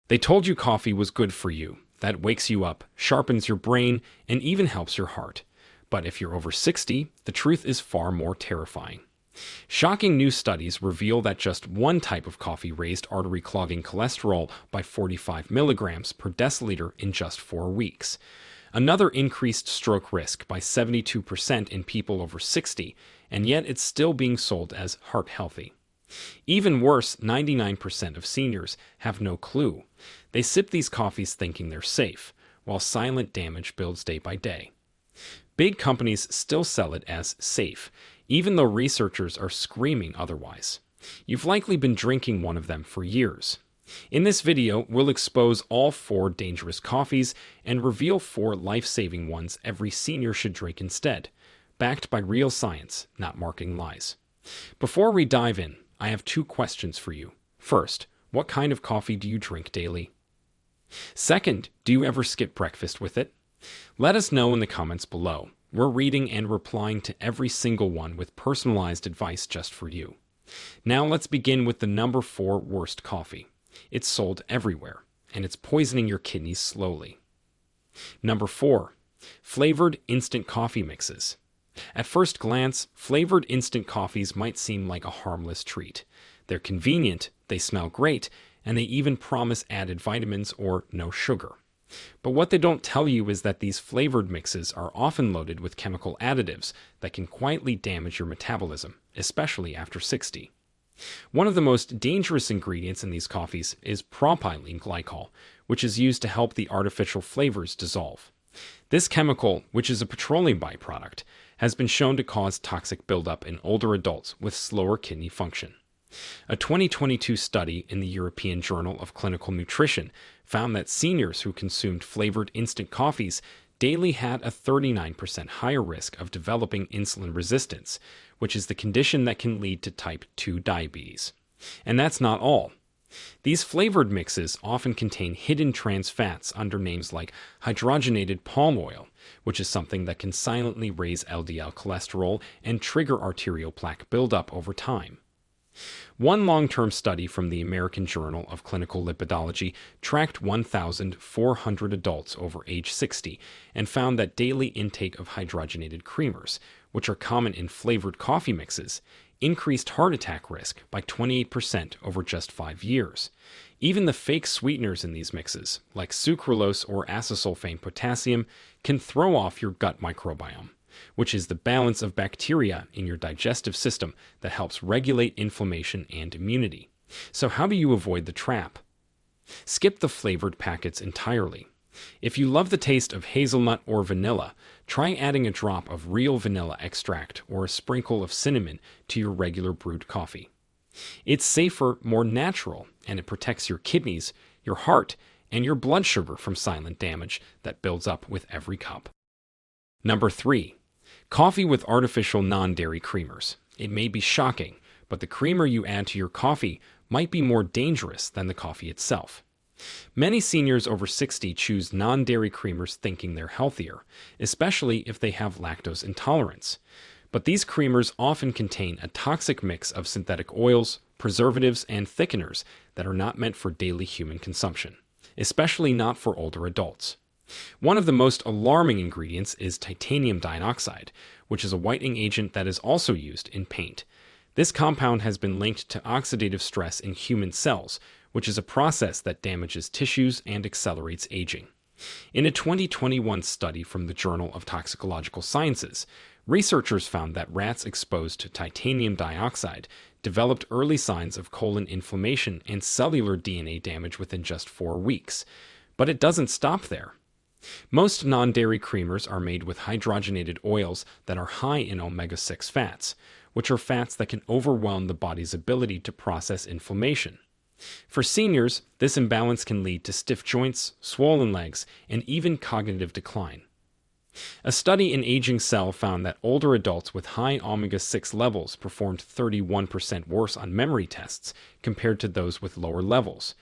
They told you coffee was good for you. That wakes you up, sharpens your brain, and even helps your heart. But if you're over 60, the truth is far more terrifying. Shocking new studies reveal that just one type of coffee raised artery clogging cholesterol by 45 milligrams per deciliter in just 4 weeks. Another increased stroke risk by 72% in people over 60, and yet it's still being sold as heart healthy. Even worse, 99% of seniors have no clue. They sip these coffees thinking they're safe, while silent damage builds day by day. Big companies still sell it as safe, even though researchers are screaming otherwise. You've likely been drinking one of them for years. In this video, we'll expose all 4 dangerous coffees and reveal 4 life-saving ones every senior should drink instead, backed by real science, not marketing lies. Before we dive in, I have 2 questions for you. First, what kind of coffee do you drink daily? Second, do you ever skip breakfast with it? Let us know in the comments below. We're reading and replying to every single one with personalized advice just for you. Now let's begin with the number 4 worst coffee. It's sold everywhere, and it's poisoning your kidneys slowly. Number 4. Flavored instant coffee mixes. At first glance, flavored instant coffees might seem like a harmless treat. They're convenient, they smell great, and they even promise added vitamins or no sugar. But what they don't tell you is that these flavored mixes are often loaded with chemical additives that can quietly damage your metabolism, especially after 60. One of the most dangerous ingredients in these coffees is propylene glycol, which is used to help the artificial flavors dissolve. This chemical, which is a petroleum byproduct, has been shown to cause toxic buildup in older adults with slower kidney function. A 2022 study in the European Journal of Clinical Nutrition found that seniors who consumed flavored instant coffees daily had a 39% higher risk of developing insulin resistance, which is the condition that can lead to type 2 diabetes. And that's not all. These flavored mixes often contain hidden trans fats under names like hydrogenated palm oil, which is something that can silently raise LDL cholesterol and trigger arterial plaque buildup over time. One long-term study from the American Journal of Clinical Lipidology tracked 1,400 adults over age 60 and found that daily intake of hydrogenated creamers, which are common in flavored coffee mixes, increased heart attack risk by 28% over just 5 years. Even the fake sweeteners in these mixes, like sucralose or acesulfame potassium, can throw off your gut microbiome, which is the balance of bacteria in your digestive system that helps regulate inflammation and immunity. So how do you avoid the trap? Skip the flavored packets entirely. If you love the taste of hazelnut or vanilla, try adding a drop of real vanilla extract or a sprinkle of cinnamon to your regular brewed coffee. It's safer, more natural, and it protects your kidneys, your heart, and your blood sugar from silent damage that builds up with every cup. Number 3. Coffee with artificial non-dairy creamers. It may be shocking, but the creamer you add to your coffee might be more dangerous than the coffee itself. Many seniors over 60 choose non-dairy creamers thinking they're healthier, especially if they have lactose intolerance. But these creamers often contain a toxic mix of synthetic oils, preservatives, and thickeners that are not meant for daily human consumption, especially not for older adults. One of the most alarming ingredients is titanium dioxide, which is a whitening agent that is also used in paint. This compound has been linked to oxidative stress in human cells, which is a process that damages tissues and accelerates aging. In a 2021 study from the Journal of Toxicological Sciences, researchers found that rats exposed to titanium dioxide developed early signs of colon inflammation and cellular DNA damage within just 4 weeks. But it doesn't stop there. Most non-dairy creamers are made with hydrogenated oils that are high in omega-6 fats, which are fats that can overwhelm the body's ability to process inflammation. For seniors, this imbalance can lead to stiff joints, swollen legs, and even cognitive decline. A study in Aging Cell found that older adults with high omega-6 levels performed 31% worse on memory tests compared to those with lower levels.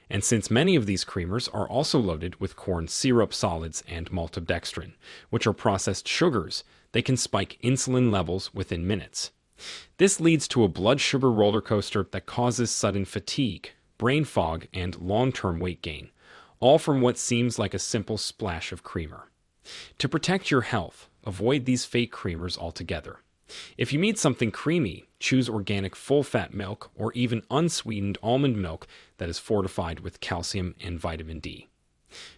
And since many of these creamers are also loaded with corn syrup solids and maltodextrin, which are processed sugars, they can spike insulin levels within minutes. This leads to a blood sugar roller coaster that causes sudden fatigue, brain fog, and long-term weight gain, all from what seems like a simple splash of creamer. To protect your health, avoid these fake creamers altogether. If you need something creamy, choose organic full-fat milk or even unsweetened almond milk that is fortified with calcium and vitamin D.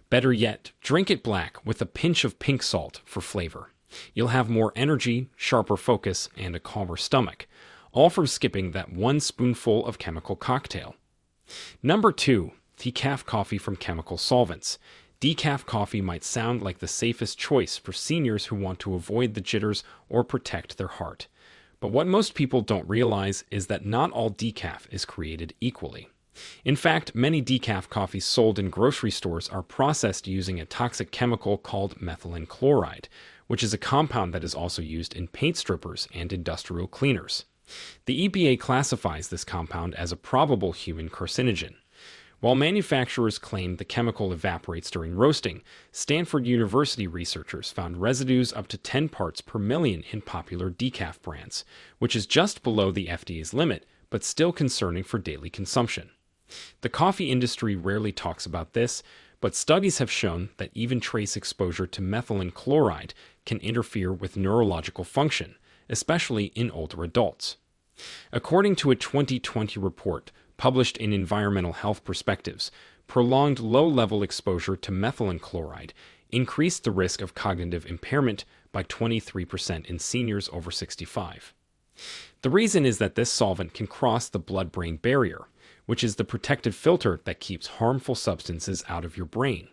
Better yet, drink it black with a pinch of pink salt for flavor. You'll have more energy, sharper focus, and a calmer stomach, all from skipping that one spoonful of chemical cocktail. Number 2. Decaf coffee from chemical solvents. Decaf coffee might sound like the safest choice for seniors who want to avoid the jitters or protect their heart. But what most people don't realize is that not all decaf is created equally. In fact, many decaf coffees sold in grocery stores are processed using a toxic chemical called methylene chloride, which is a compound that is also used in paint strippers and industrial cleaners. The EPA classifies this compound as a probable human carcinogen. While manufacturers claim the chemical evaporates during roasting, Stanford University researchers found residues up to 10 parts per million in popular decaf brands, which is just below the FDA's limit, but still concerning for daily consumption. The coffee industry rarely talks about this, but studies have shown that even trace exposure to methylene chloride can interfere with neurological function, especially in older adults. According to a 2020 report published in Environmental Health Perspectives, prolonged low-level exposure to methylene chloride increased the risk of cognitive impairment by 23% in seniors over 65. The reason is that this solvent can cross the blood-brain barrier, which is the protective filter that keeps harmful substances out of your brain.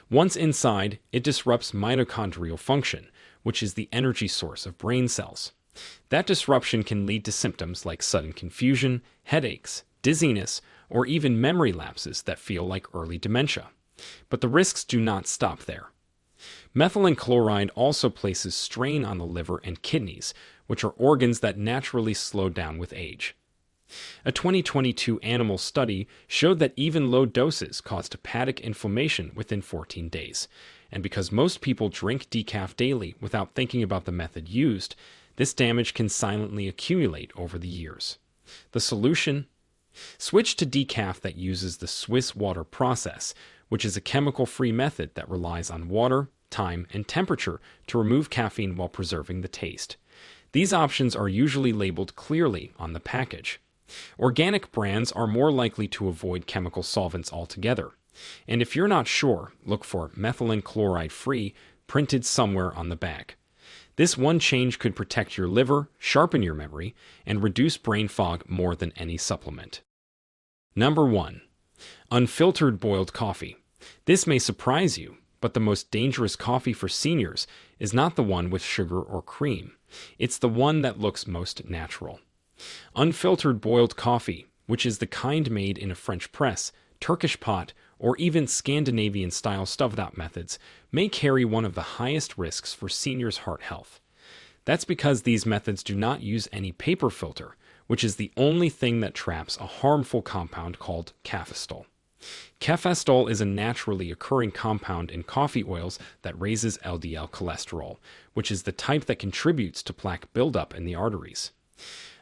Once inside, it disrupts mitochondrial function, which is the energy source of brain cells. That disruption can lead to symptoms like sudden confusion, headaches, dizziness, or even memory lapses that feel like early dementia. But the risks do not stop there. Methylene chloride also places strain on the liver and kidneys, which are organs that naturally slow down with age. A 2022 animal study showed that even low doses caused hepatic inflammation within 14 days. And because most people drink decaf daily without thinking about the method used, this damage can silently accumulate over the years. The solution? Switch to decaf that uses the Swiss water process, which is a chemical-free method that relies on water, time, and temperature to remove caffeine while preserving the taste. These options are usually labeled clearly on the package. Organic brands are more likely to avoid chemical solvents altogether. And if you're not sure, look for methylene chloride free printed somewhere on the bag. This one change could protect your liver, sharpen your memory, and reduce brain fog more than any supplement. Number 1. Unfiltered boiled coffee. This may surprise you, but the most dangerous coffee for seniors is not the one with sugar or cream. It's the one that looks most natural. Unfiltered boiled coffee, which is the kind made in a French press, Turkish pot, or even Scandinavian-style stove-top methods, may carry one of the highest risks for seniors' heart health. That's because these methods do not use any paper filter, which is the only thing that traps a harmful compound called cafestol. Cafestol is a naturally occurring compound in coffee oils that raises LDL cholesterol, which is the type that contributes to plaque buildup in the arteries.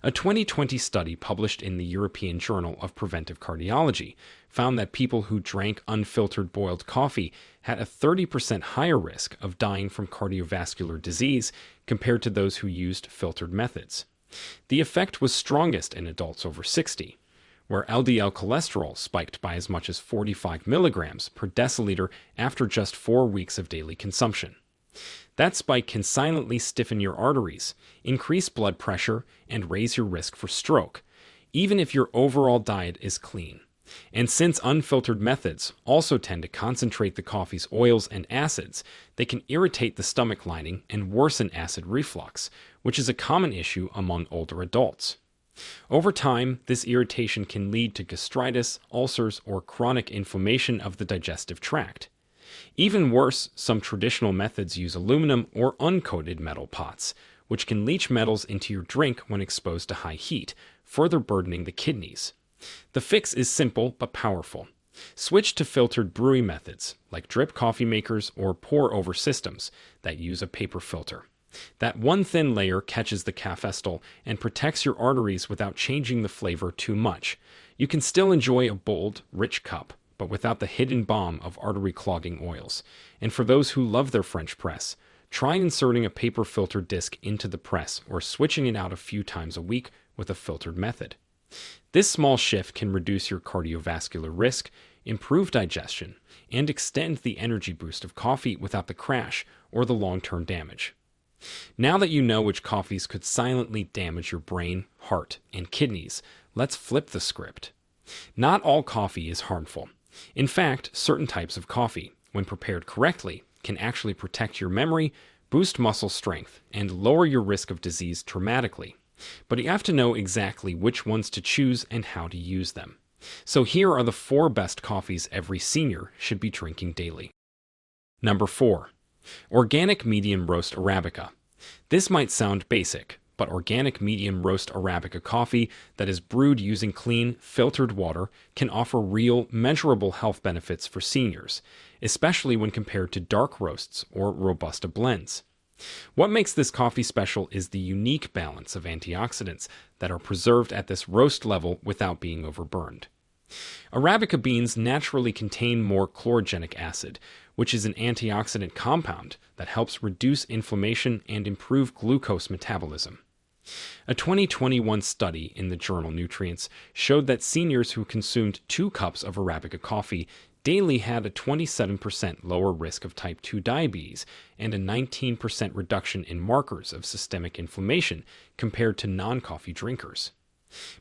A 2020 study published in the European Journal of Preventive Cardiology found that people who drank unfiltered boiled coffee had a 30% higher risk of dying from cardiovascular disease compared to those who used filtered methods. The effect was strongest in adults over 60, where LDL cholesterol spiked by as much as 45 milligrams per deciliter after just 4 weeks of daily consumption. That spike can silently stiffen your arteries, increase blood pressure, and raise your risk for stroke, even if your overall diet is clean. And since unfiltered methods also tend to concentrate the coffee's oils and acids, they can irritate the stomach lining and worsen acid reflux, which is a common issue among older adults. Over time, this irritation can lead to gastritis, ulcers, or chronic inflammation of the digestive tract. Even worse, some traditional methods use aluminum or uncoated metal pots, which can leach metals into your drink when exposed to high heat, further burdening the kidneys. The fix is simple but powerful. Switch to filtered brewing methods, like drip coffee makers or pour-over systems that use a paper filter. That one thin layer catches the cafestol and protects your arteries without changing the flavor too much. You can still enjoy a bold, rich cup, but without the hidden bomb of artery-clogging oils. And for those who love their French press, try inserting a paper filter disc into the press or switching it out a few times a week with a filtered method. This small shift can reduce your cardiovascular risk, improve digestion, and extend the energy boost of coffee without the crash or the long-term damage. Now that you know which coffees could silently damage your brain, heart, and kidneys, let's flip the script. Not all coffee is harmful. In fact, certain types of coffee, when prepared correctly, can actually protect your memory, boost muscle strength, and lower your risk of disease dramatically. But you have to know exactly which ones to choose and how to use them. So here are the 4 best coffees every senior should be drinking daily. Number 4. Organic medium roast Arabica. This might sound basic, but organic medium roast Arabica coffee that is brewed using clean, filtered water can offer real, measurable health benefits for seniors, especially when compared to dark roasts or Robusta blends. What makes this coffee special is the unique balance of antioxidants that are preserved at this roast level without being overburned. Arabica beans naturally contain more chlorogenic acid, which is an antioxidant compound that helps reduce inflammation and improve glucose metabolism. A 2021 study in the journal Nutrients showed that seniors who consumed 2 cups of Arabica coffee daily had a 27% lower risk of type 2 diabetes and a 19% reduction in markers of systemic inflammation compared to non-coffee drinkers.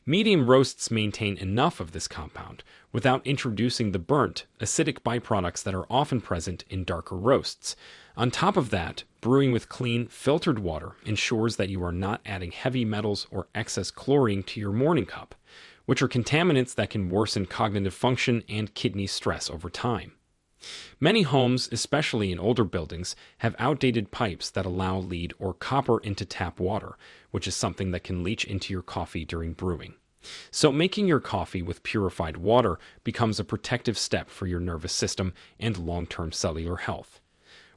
Medium roasts maintain enough of this compound without introducing the burnt, acidic byproducts that are often present in darker roasts. On top of that, brewing with clean, filtered water ensures that you are not adding heavy metals or excess chlorine to your morning cup, which are contaminants that can worsen cognitive function and kidney stress over time. Many homes, especially in older buildings, have outdated pipes that allow lead or copper into tap water, which is something that can leach into your coffee during brewing. So making your coffee with purified water becomes a protective step for your nervous system and long-term cellular health.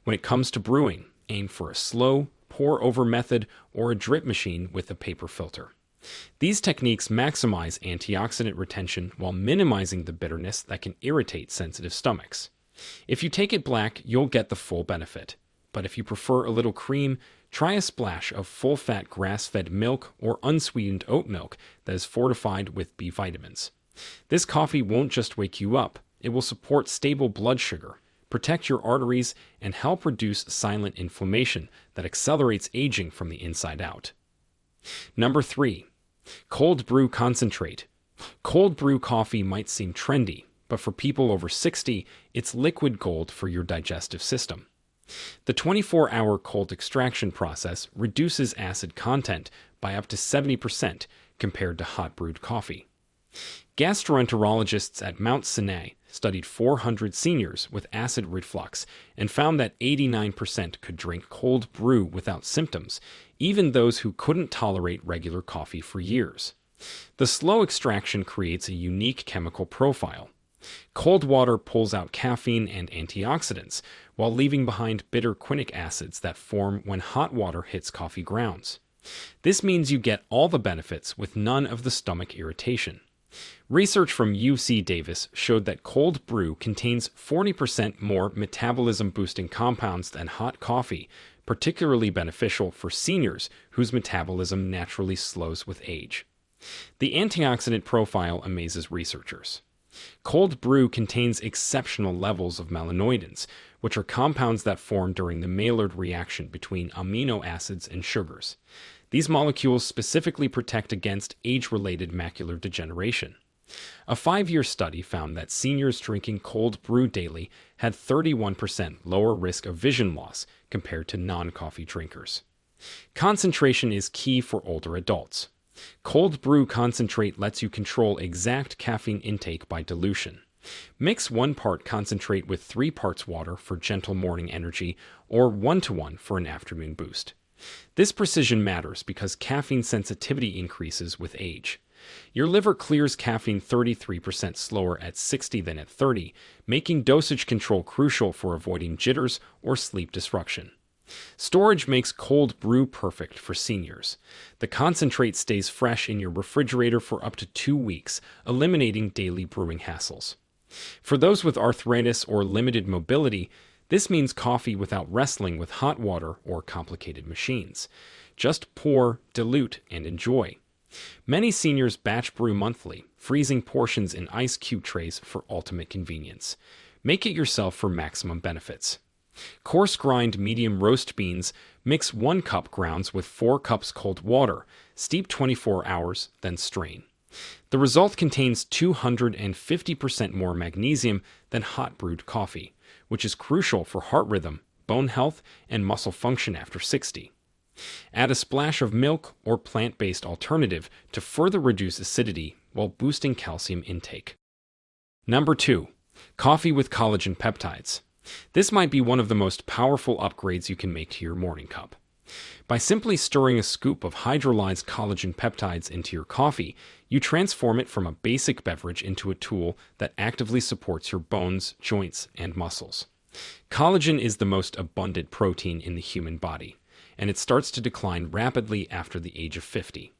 When it comes to brewing, aim for a slow, pour-over method or a drip machine with a paper filter. These techniques maximize antioxidant retention while minimizing the bitterness that can irritate sensitive stomachs. If you take it black, you'll get the full benefit. But if you prefer a little cream, try a splash of full-fat grass-fed milk or unsweetened oat milk that is fortified with B vitamins. This coffee won't just wake you up, it will support stable blood sugar, protect your arteries, and help reduce silent inflammation that accelerates aging from the inside out. Number 3. Cold brew concentrate. Cold brew coffee might seem trendy, but for people over 60, it's liquid gold for your digestive system. The 24-hour cold extraction process reduces acid content by up to 70% compared to hot brewed coffee. Gastroenterologists at Mount Sinai studied 400 seniors with acid reflux and found that 89% could drink cold brew without symptoms, even those who couldn't tolerate regular coffee for years. The slow extraction creates a unique chemical profile. Cold water pulls out caffeine and antioxidants, while leaving behind bitter quinic acids that form when hot water hits coffee grounds. This means you get all the benefits with none of the stomach irritation. Research from UC Davis showed that cold brew contains 40% more metabolism-boosting compounds than hot coffee, particularly beneficial for seniors whose metabolism naturally slows with age. The antioxidant profile amazes researchers. Cold brew contains exceptional levels of melanoidins, which are compounds that form during the Maillard reaction between amino acids and sugars. These molecules specifically protect against age-related macular degeneration. A 5-year study found that seniors drinking cold brew daily had 31% lower risk of vision loss compared to non-coffee drinkers. Concentration is key for older adults. Cold brew concentrate lets you control exact caffeine intake by dilution. Mix 1 part concentrate with 3 parts water for gentle morning energy or 1:1 for an afternoon boost. This precision matters because caffeine sensitivity increases with age. Your liver clears caffeine 33% slower at 60 than at 30, making dosage control crucial for avoiding jitters or sleep disruption. Storage makes cold brew perfect for seniors. The concentrate stays fresh in your refrigerator for up to 2 weeks, eliminating daily brewing hassles. For those with arthritis or limited mobility, this means coffee without wrestling with hot water or complicated machines. Just pour, dilute, and enjoy. Many seniors batch brew monthly, freezing portions in ice cube trays for ultimate convenience. Make it yourself for maximum benefits. Coarse grind medium roast beans, mix 1 cup grounds with 4 cups cold water, steep 24 hours, then strain. The result contains 250% more magnesium than hot brewed coffee, which is crucial for heart rhythm, bone health, and muscle function after 60. Add a splash of milk or plant-based alternative to further reduce acidity while boosting calcium intake. Number 2. Coffee with collagen peptides. This might be one of the most powerful upgrades you can make to your morning cup. By simply stirring a scoop of hydrolyzed collagen peptides into your coffee, you transform it from a basic beverage into a tool that actively supports your bones, joints, and muscles. Collagen is the most abundant protein in the human body, and it starts to decline rapidly after the age of 50.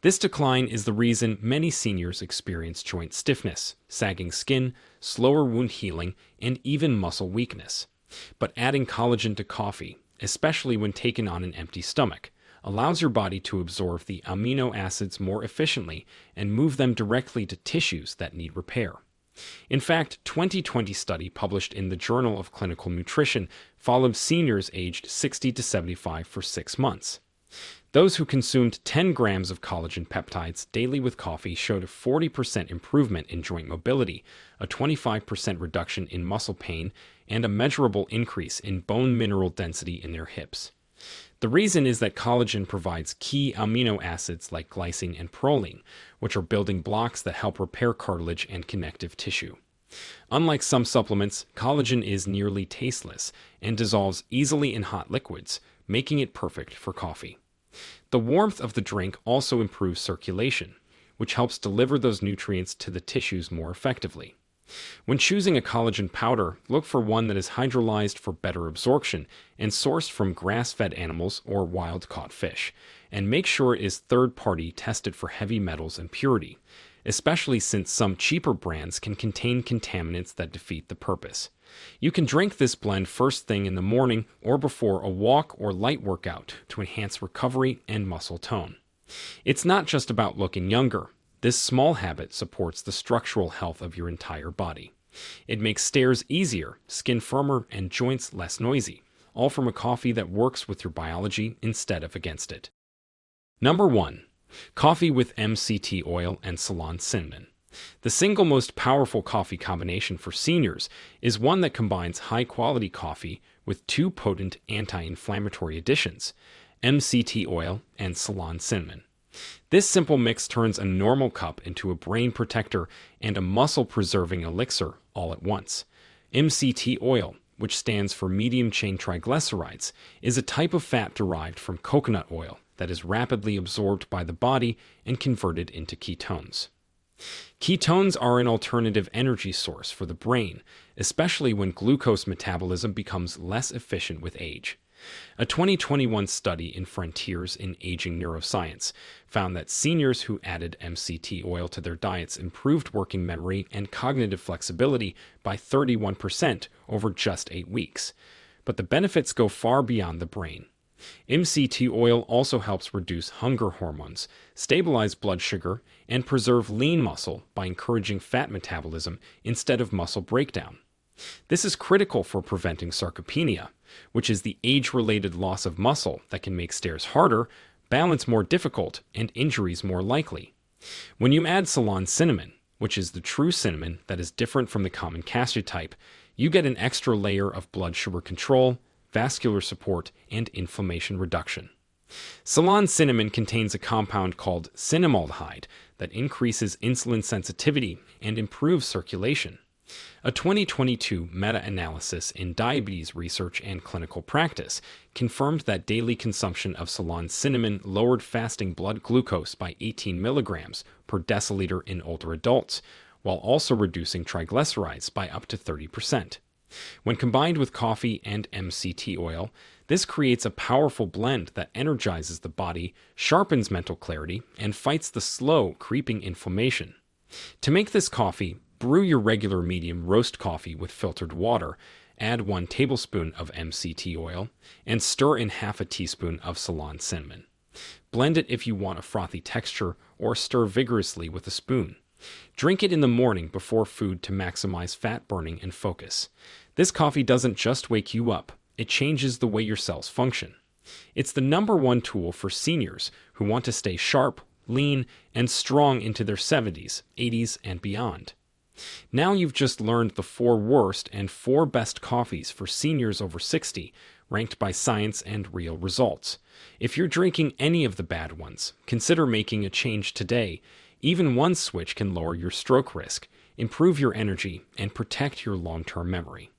This decline is the reason many seniors experience joint stiffness, sagging skin, slower wound healing, and even muscle weakness. But adding collagen to coffee, especially when taken on an empty stomach, allows your body to absorb the amino acids more efficiently and move them directly to tissues that need repair. In fact, a 2020 study published in the Journal of Clinical Nutrition followed seniors aged 60 to 75 for 6 months. Those who consumed 10 grams of collagen peptides daily with coffee showed a 40% improvement in joint mobility, a 25% reduction in muscle pain, and a measurable increase in bone mineral density in their hips. The reason is that collagen provides key amino acids like glycine and proline, which are building blocks that help repair cartilage and connective tissue. Unlike some supplements, collagen is nearly tasteless and dissolves easily in hot liquids, making it perfect for coffee. The warmth of the drink also improves circulation, which helps deliver those nutrients to the tissues more effectively. When choosing a collagen powder, look for one that is hydrolyzed for better absorption and sourced from grass-fed animals or wild-caught fish, and make sure it is third-party tested for heavy metals and purity, especially since some cheaper brands can contain contaminants that defeat the purpose. You can drink this blend first thing in the morning or before a walk or light workout to enhance recovery and muscle tone. It's not just about looking younger. This small habit supports the structural health of your entire body. It makes stairs easier, skin firmer, and joints less noisy, all from a coffee that works with your biology instead of against it. Number 1. Coffee with MCT oil and Ceylon cinnamon. The single most powerful coffee combination for seniors is one that combines high-quality coffee with 2 potent anti-inflammatory additions, MCT oil and Ceylon cinnamon. This simple mix turns a normal cup into a brain protector and a muscle-preserving elixir all at once. MCT oil, which stands for medium-chain triglycerides, is a type of fat derived from coconut oil that is rapidly absorbed by the body and converted into ketones. Ketones are an alternative energy source for the brain, especially when glucose metabolism becomes less efficient with age. A 2021 study in Frontiers in Aging Neuroscience found that seniors who added MCT oil to their diets improved working memory and cognitive flexibility by 31% over just 8 weeks. But the benefits go far beyond the brain. MCT oil also helps reduce hunger hormones, stabilize blood sugar, and preserve lean muscle by encouraging fat metabolism instead of muscle breakdown. This is critical for preventing sarcopenia, which is the age-related loss of muscle that can make stairs harder, balance more difficult, and injuries more likely. When you add Ceylon cinnamon, which is the true cinnamon that is different from the common cassia type, you get an extra layer of blood sugar control, vascular support, and inflammation reduction. Ceylon cinnamon contains a compound called cinnamaldehyde that increases insulin sensitivity and improves circulation. A 2022 meta-analysis in diabetes research and clinical practice confirmed that daily consumption of Ceylon cinnamon lowered fasting blood glucose by 18 milligrams per deciliter in older adults, while also reducing triglycerides by up to 30%. When combined with coffee and MCT oil, this creates a powerful blend that energizes the body, sharpens mental clarity, and fights the slow, creeping inflammation. To make this coffee, brew your regular medium roast coffee with filtered water, add 1 tablespoon of MCT oil, and stir in half a teaspoon of Ceylon cinnamon. Blend it if you want a frothy texture, or stir vigorously with a spoon. Drink it in the morning before food to maximize fat burning and focus. This coffee doesn't just wake you up, it changes the way your cells function. It's the #1 tool for seniors who want to stay sharp, lean, and strong into their 70s, 80s, and beyond. Now you've just learned the 4 worst and 4 best coffees for seniors over 60, ranked by science and real results. If you're drinking any of the bad ones, consider making a change today. Even one switch can lower your stroke risk, improve your energy, and protect your long-term memory.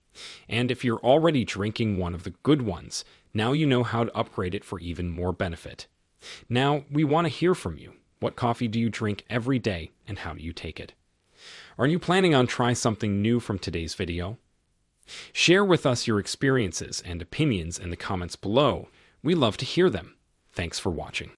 And if you're already drinking one of the good ones, now you know how to upgrade it for even more benefit. Now, we want to hear from you. What coffee do you drink every day, and how do you take it? Are you planning on trying something new from today's video? Share with us your experiences and opinions in the comments below. We love to hear them. Thanks for watching.